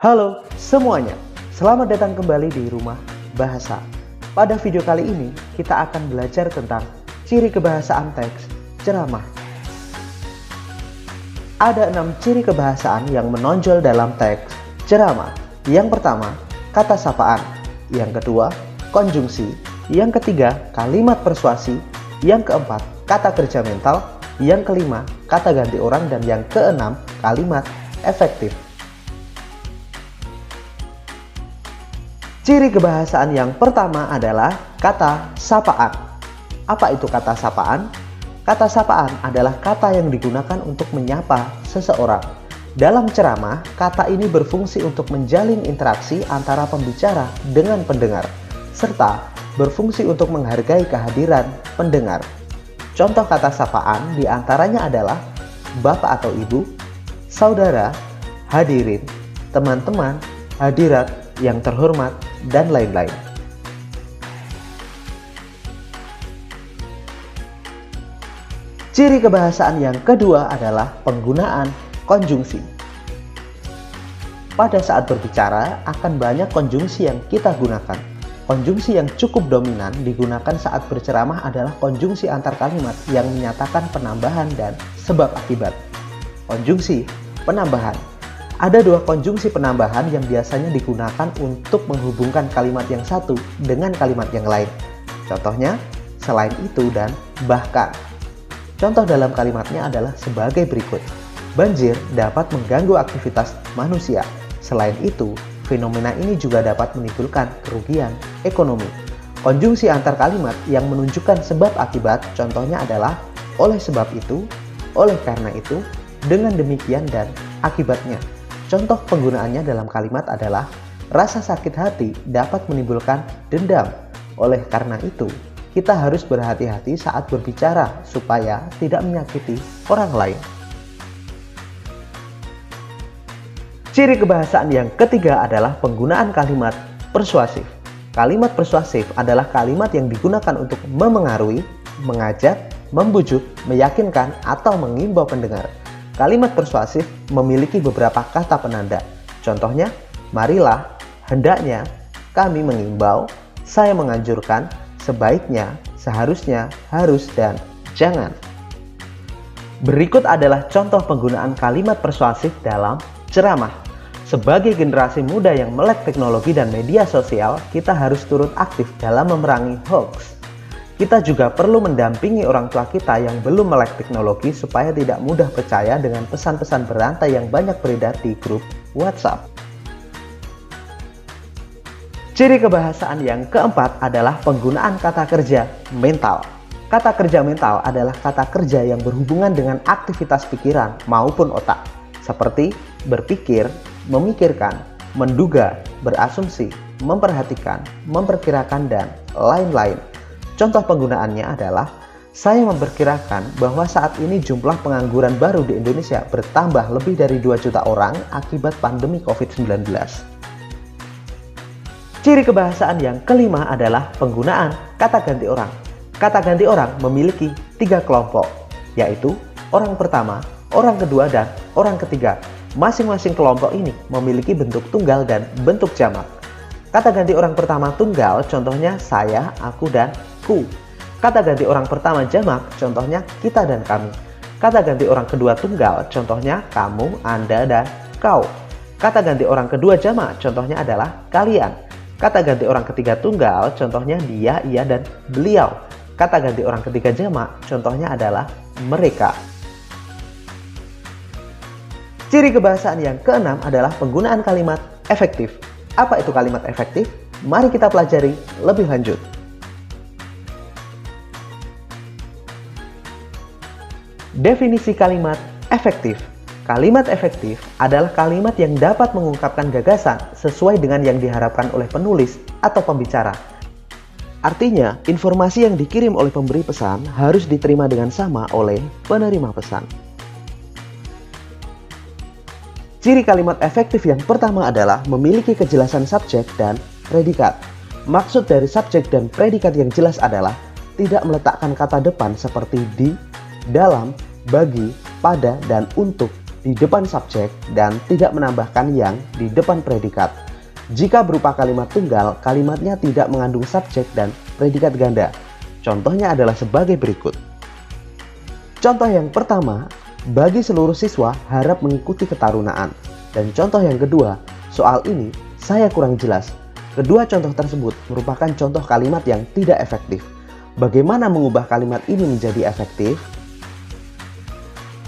Halo semuanya, selamat datang kembali di Rumah Bahasa. Pada video kali ini, kita akan belajar tentang ciri kebahasaan teks ceramah. Ada 6 ciri kebahasaan yang menonjol dalam teks ceramah. Yang pertama, kata sapaan. Yang kedua, konjungsi. Yang ketiga, kalimat persuasi. Yang keempat, kata kerja mental. Yang kelima, kata ganti orang. Dan yang keenam, kalimat efektif. Ciri kebahasaan yang pertama adalah kata sapaan. Apa itu kata sapaan? Kata sapaan adalah kata yang digunakan untuk menyapa seseorang. Dalam ceramah, kata ini berfungsi untuk menjalin interaksi antara pembicara dengan pendengar, serta berfungsi untuk menghargai kehadiran pendengar. Contoh kata sapaan diantaranya adalah bapak atau ibu, saudara, hadirin, teman-teman, hadirat yang terhormat, dan lain-lain. Ciri kebahasaan yang kedua adalah penggunaan konjungsi. Pada saat berbicara, akan banyak konjungsi yang kita gunakan. Konjungsi yang cukup dominan digunakan saat berceramah adalah konjungsi antar kalimat yang menyatakan penambahan dan sebab akibat. Konjungsi penambahan. Ada 2 konjungsi penambahan yang biasanya digunakan untuk menghubungkan kalimat yang satu dengan kalimat yang lain. Contohnya, selain itu dan bahkan. Contoh dalam kalimatnya adalah sebagai berikut. Banjir dapat mengganggu aktivitas manusia. Selain itu, fenomena ini juga dapat menimbulkan kerugian ekonomi. Konjungsi antar kalimat yang menunjukkan sebab akibat contohnya adalah oleh sebab itu, oleh karena itu, dengan demikian dan akibatnya. Contoh penggunaannya dalam kalimat adalah rasa sakit hati dapat menimbulkan dendam. Oleh karena itu, kita harus berhati-hati saat berbicara supaya tidak menyakiti orang lain. Ciri kebahasaan yang ketiga adalah penggunaan kalimat persuasif. Kalimat persuasif adalah kalimat yang digunakan untuk memengaruhi, mengajak, membujuk, meyakinkan, atau mengimbau pendengar. Kalimat persuasif memiliki beberapa kata penanda. Contohnya, marilah, hendaknya, kami mengimbau, saya menganjurkan, sebaiknya, seharusnya, harus, dan jangan. Berikut adalah contoh penggunaan kalimat persuasif dalam ceramah. Sebagai generasi muda yang melek teknologi dan media sosial, kita harus turut aktif dalam memerangi hoax. Kita juga perlu mendampingi orang tua kita yang belum melek teknologi supaya tidak mudah percaya dengan pesan-pesan berantai yang banyak beredar di grup WhatsApp. Ciri kebahasaan yang keempat adalah penggunaan kata kerja mental. Kata kerja mental adalah kata kerja yang berhubungan dengan aktivitas pikiran maupun otak, seperti berpikir, memikirkan, menduga, berasumsi, memperhatikan, memperkirakan, dan lain-lain. Contoh penggunaannya adalah, saya memperkirakan bahwa saat ini jumlah pengangguran baru di Indonesia bertambah lebih dari 2 juta orang akibat pandemi COVID-19. Ciri kebahasaan yang kelima adalah penggunaan kata ganti orang. Kata ganti orang memiliki 3 kelompok, yaitu orang pertama, orang kedua, dan orang ketiga. Masing-masing kelompok ini memiliki bentuk tunggal dan bentuk jamak. Kata ganti orang pertama tunggal, contohnya saya, aku, dan ku. Kata ganti orang pertama jamak, contohnya kita dan kami. Kata ganti orang kedua tunggal, contohnya kamu, anda, dan kau. Kata ganti orang kedua jamak, contohnya adalah kalian. Kata ganti orang ketiga tunggal, contohnya dia, ia, dan beliau. Kata ganti orang ketiga jamak, contohnya adalah mereka. Ciri kebahasaan yang keenam adalah penggunaan kalimat efektif. Apa itu kalimat efektif? Mari kita pelajari lebih lanjut. Definisi kalimat efektif. Kalimat efektif adalah kalimat yang dapat mengungkapkan gagasan sesuai dengan yang diharapkan oleh penulis atau pembicara. Artinya, informasi yang dikirim oleh pemberi pesan harus diterima dengan sama oleh penerima pesan. Ciri kalimat efektif yang pertama adalah memiliki kejelasan subjek dan predikat. Maksud dari subjek dan predikat yang jelas adalah tidak meletakkan kata depan seperti di, dalam, bagi, pada, dan untuk di depan subjek dan tidak menambahkan yang di depan predikat. Jika berupa kalimat tunggal, kalimatnya tidak mengandung subjek dan predikat ganda. Contohnya adalah sebagai berikut. Contoh yang pertama, bagi seluruh siswa harap mengikuti ketarunaan. Dan contoh yang kedua, soal ini saya kurang jelas. Kedua contoh tersebut merupakan contoh kalimat yang tidak efektif. Bagaimana mengubah kalimat ini menjadi efektif?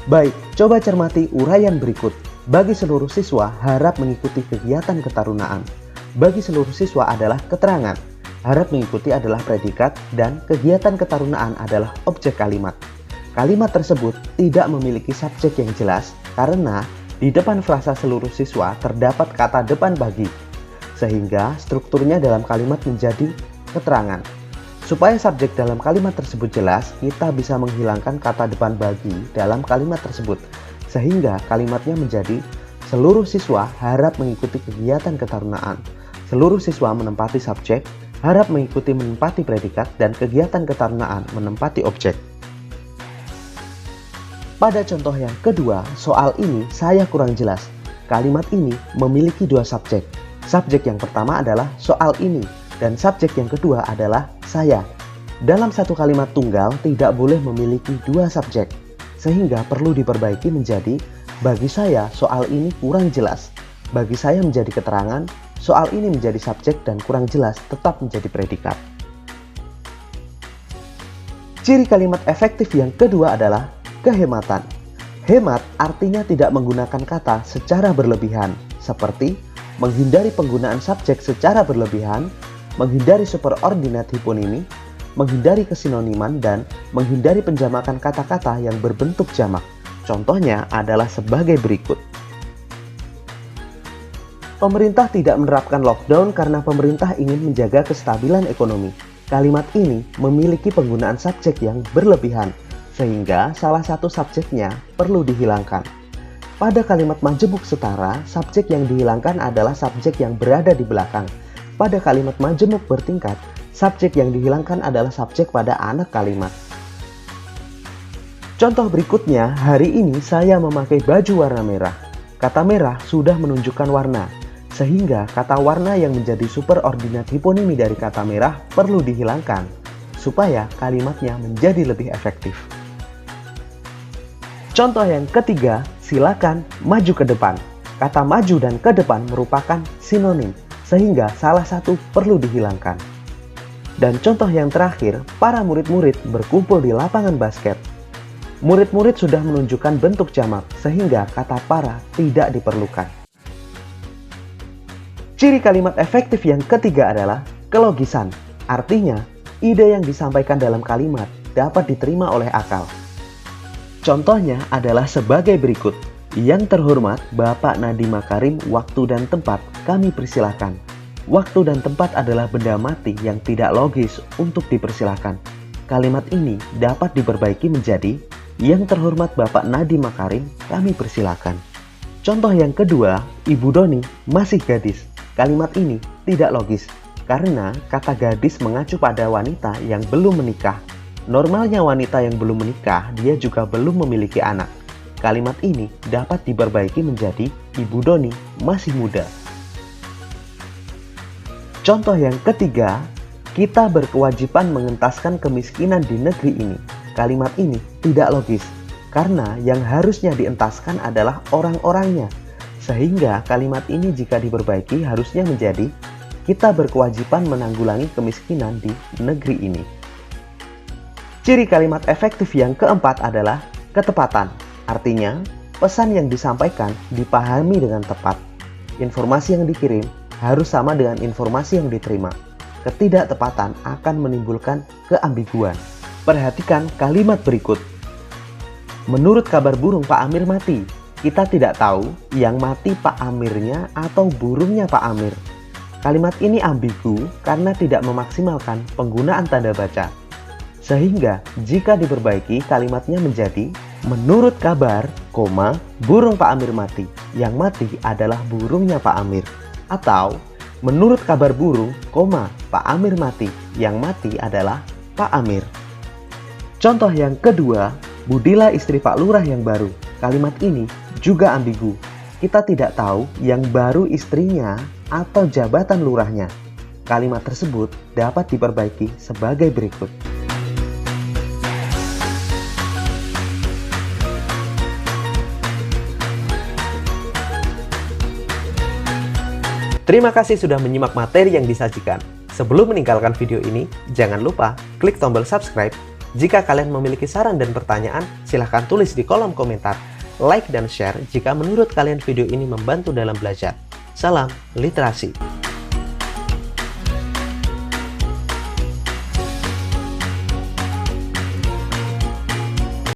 Baik, coba cermati uraian berikut. Bagi seluruh siswa harap mengikuti kegiatan ketarunaan. Bagi seluruh siswa adalah keterangan. Harap mengikuti adalah predikat dan kegiatan ketarunaan adalah objek kalimat. Kalimat tersebut tidak memiliki subjek yang jelas karena di depan frasa seluruh siswa terdapat kata depan bagi. Sehingga strukturnya dalam kalimat menjadi keterangan. Supaya subjek dalam kalimat tersebut jelas, kita bisa menghilangkan kata depan bagi dalam kalimat tersebut. Sehingga kalimatnya menjadi seluruh siswa harap mengikuti kegiatan ketarunaan. Seluruh siswa menempati subjek, harap mengikuti menempati predikat, dan kegiatan ketarunaan menempati objek. Pada contoh yang kedua, soal ini saya kurang jelas. Kalimat ini memiliki dua subjek. Subjek yang pertama adalah soal ini, dan subjek yang kedua adalah saya. Dalam satu kalimat tunggal tidak boleh memiliki dua subjek. Sehingga perlu diperbaiki menjadi, bagi saya soal ini kurang jelas. Bagi saya menjadi keterangan, soal ini menjadi subjek dan kurang jelas tetap menjadi predikat. Ciri kalimat efektif yang kedua adalah kehematan. Hemat artinya tidak menggunakan kata secara berlebihan, seperti menghindari penggunaan subjek secara berlebihan, menghindari superordinat hiponimi, menghindari kesinoniman, dan menghindari penjamakan kata-kata yang berbentuk jamak. Contohnya adalah sebagai berikut. Pemerintah tidak menerapkan lockdown karena pemerintah ingin menjaga kestabilan ekonomi. Kalimat ini memiliki penggunaan subjek yang berlebihan, sehingga salah satu subjeknya perlu dihilangkan. Pada kalimat majemuk setara, subjek yang dihilangkan adalah subjek yang berada di belakang. Pada kalimat majemuk bertingkat, subjek yang dihilangkan adalah subjek pada anak kalimat. Contoh berikutnya, hari ini saya memakai baju warna merah. Kata merah sudah menunjukkan warna, sehingga kata warna yang menjadi superordinat hiponimi dari kata merah perlu dihilangkan, supaya kalimatnya menjadi lebih efektif. Contoh yang ketiga, silakan maju ke depan. Kata maju dan ke depan merupakan sinonim, sehingga salah satu perlu dihilangkan. Dan contoh yang terakhir, para murid-murid berkumpul di lapangan basket. Murid-murid sudah menunjukkan bentuk jamak, sehingga kata para tidak diperlukan. Ciri kalimat efektif yang ketiga adalah kelogisan. Artinya, ide yang disampaikan dalam kalimat dapat diterima oleh akal. Contohnya adalah sebagai berikut. Yang terhormat Bapak Nadiem Makarim, waktu dan tempat kami persilahkan. Waktu dan tempat adalah benda mati yang tidak logis untuk dipersilahkan. Kalimat ini dapat diperbaiki menjadi, yang terhormat Bapak Nadiem Makarim, kami persilahkan. Contoh yang kedua, Ibu Doni masih gadis. Kalimat ini tidak logis, karena kata gadis mengacu pada wanita yang belum menikah. Normalnya wanita yang belum menikah, dia juga belum memiliki anak. Kalimat ini dapat diperbaiki menjadi, Ibu Doni masih muda. Contoh yang ketiga, kita berkewajiban mengentaskan kemiskinan di negeri ini. Kalimat ini tidak logis, karena yang harusnya dientaskan adalah orang-orangnya. Sehingga kalimat ini jika diperbaiki harusnya menjadi, kita berkewajiban menanggulangi kemiskinan di negeri ini. Ciri kalimat efektif yang keempat adalah ketepatan. Artinya, pesan yang disampaikan dipahami dengan tepat. Informasi yang dikirim harus sama dengan informasi yang diterima. Ketidaktepatan akan menimbulkan keambiguan. Perhatikan kalimat berikut. Menurut kabar burung Pak Amir mati. Kita tidak tahu yang mati Pak Amirnya atau burungnya Pak Amir. Kalimat ini ambigu karena tidak memaksimalkan penggunaan tanda baca. Sehingga jika diperbaiki kalimatnya menjadi, menurut kabar, burung Pak Amir mati. Yang mati adalah burungnya Pak Amir. Atau, menurut kabar burung, Pak Amir mati. Yang mati adalah Pak Amir. Contoh yang kedua, Budila istri Pak Lurah yang baru. Kalimat ini juga ambigu. Kita tidak tahu yang baru istrinya atau jabatan lurahnya. Kalimat tersebut dapat diperbaiki sebagai berikut. Terima kasih sudah menyimak materi yang disajikan. Sebelum meninggalkan video ini, jangan lupa klik tombol subscribe. Jika kalian memiliki saran dan pertanyaan, silahkan tulis di kolom komentar. Like dan share jika menurut kalian video ini membantu dalam belajar. Salam literasi.